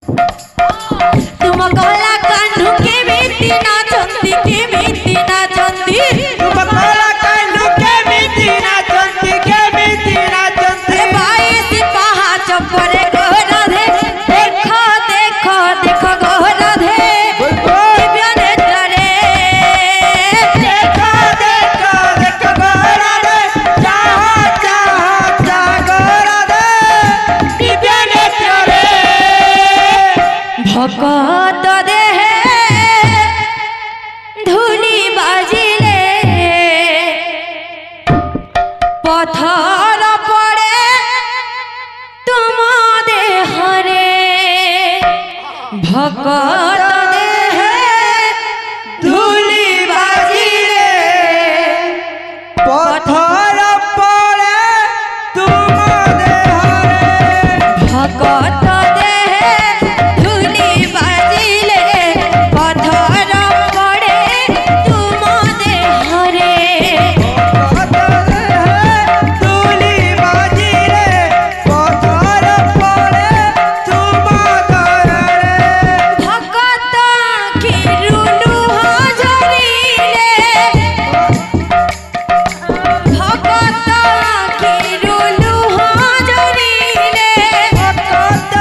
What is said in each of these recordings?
तुम कला कान्हू के बीती नाचंती के बीती नाचंती तुम कला कान्हू के बीती नाचंती के बीती नाचंती 22 पहाड़ पर गोराधे देखो देखो देखो गोराधे दिव्य नेत्र रे देखो देखो देखो गोराधे चाह चाह चाह गोराधे दिव्य नेत्र रे भगत देहे धूली बाजिले पत्थर पड़े तुम देहरे भगत देहे धूली बाजिले पत्थर पड़े तुम देहरे भगत देहे धूली बाजिले पत्थर पड़े तुम देहरे धूली बाजिले पत्थर पड़े तुम देहरे भगत किरुलु हजरिले भगत किरुलु हजरिले भगत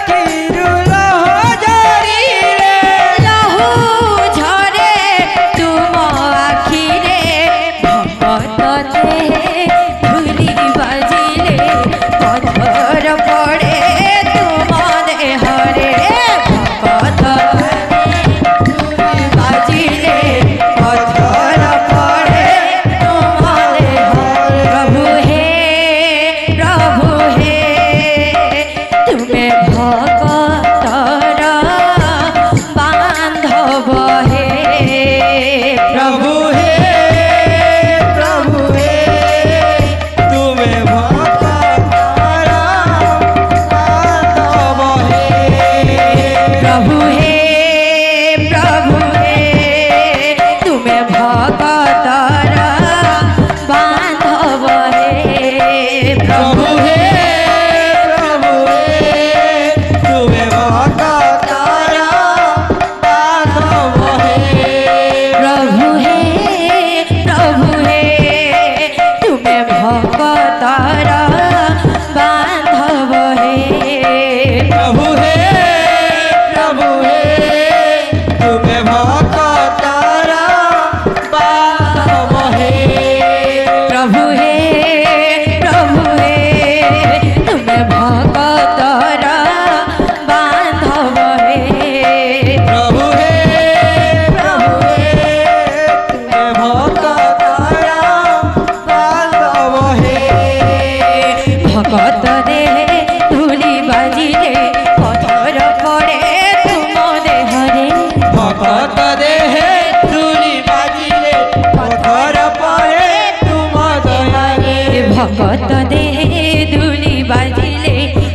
किरुल हजरिले लहू झरे तुम आखिरे भगत देहे धूली बाजिले पत्थर पड़े तुम देहरे भगत धूली बाजिले पत्थर पड़े तुम देहरे प्रभु हे तुम्हें भगतर बांधव हे प्रभु हे तुम्हें भगत बांधव हे प्रभु हे तुम्हें भगतर बांधव हे प्रभु हे तुम्हें भगत बांधव हे प्रभु हे तुम्हें भगतर बांधव हे प्रभु हे तुम्हें भगत बांधव हे प्रभु हे तुम्हें भगतर बांधव हे प्रभु हे तुम्हें भगत बांधव हे भगत देहे धूली बाजिले पत्थर पड़े तुम देहरे भगत देहे धूली बाजिले पत्थर पड़े तुम देहरे भगत देहे धूली बाजिले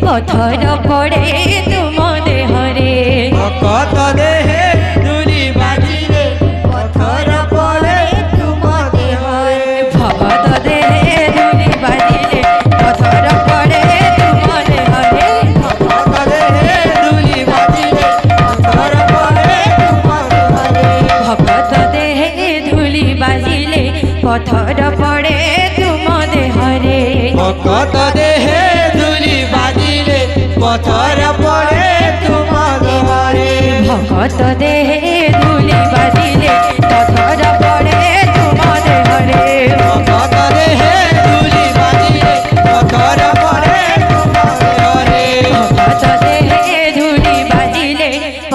पत्थर पड़े तुम देहरे भगत देहे धूली बाजिले पत्थर पड़े तुम देहरे भगत देहे धूली बाजिले पत्थर पड़े तुम देहरे भगत देहे धूली बाजिले पत्थर पड़े तुम देहरे भगत देहे धूली बाजिले पत्थर पड़े तुम देहरे भगत देहे धूली बाजिले पत्थर पड़े तुम देहरे भगत देहे धूली बाजिले पत्थर पड़े तुम देहरे भगत देहे धूली बाजिले पत्थर पड़े तुम देहरे भगत देहे धूली बाजिले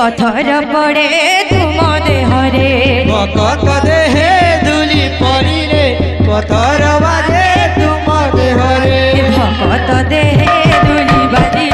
पत्थर पड़े तुम देहरे भगत देहे धूली पड़िले पत्थर बाजे तुम देहरे भगत देहे धूली बाजिले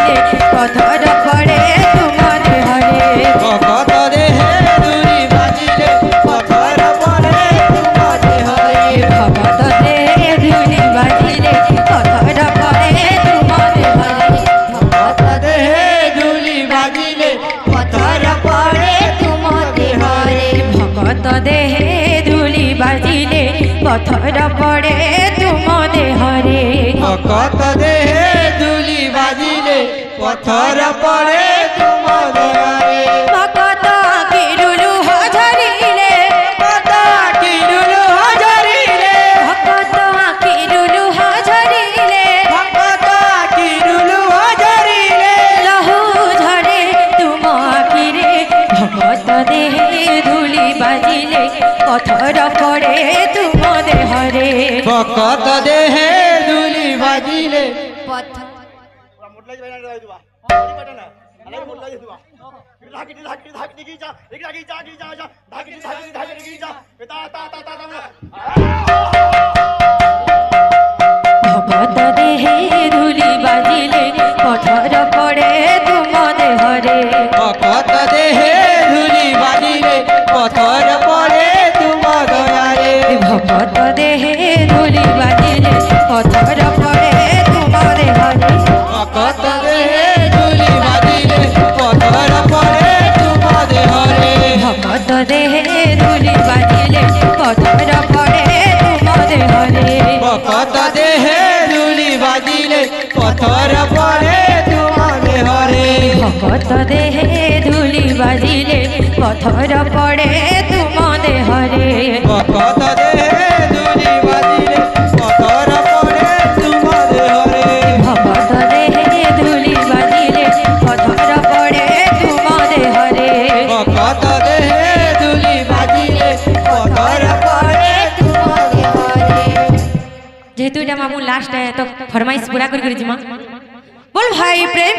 पत्थर पड़े तुम देहरे भगत देहे धूली बाजिले पत्थर पड़े तुम देहरे भगत देहे धूली बाजिले पत्थर पड़े तुम देहरे भगत देहे धूली बाजिले पत्थर पड़े तुम देहरे भगत देहे धूली बाजिले पत्थर पड़े तुम देहरे भगत देहे धूली बाजिले पत्थर पड़े तुम পথর পড়ে তুম দেহরে ভকত দেহে ধুলি বাজিলে পথ ভগত দেহে ধুলি বাজিলে পথর পড়ে তুম দেহরে ভকত দেহে ধুলি বাজিলে পথর পড়ে তুম দয়ারে ভগত দেহে ধুলি বাজিলে পথর পড়ে তুম দেহরে ভকত দেহে ধুলি বাজিলে পথর পড়ে তুম দেহরে ভগত দেহে ধুলি বাজিলে পথর পড়ে তুম দেহরে ভকত দেহে ধুলি বাজিলে পথর পড়ে তুম দেহরে ভগত দেহে ধুলি বাজিলে পথর পড়ে তুম দেহরে ভকত দেহে ধুলি বাজিলে পথর পড়ে তুম দেহরে ভগত দেহে ধুলি বাজিলে পথর পড়ে তুম দেহরে ভকত দেহে ধুলি বাজিলে পথর পড়ে তুম দেহরে যেহেতু এটা মামু লাস্ট তো ফরমাইশ পুরা করে জিমা বল ভাই প্রেম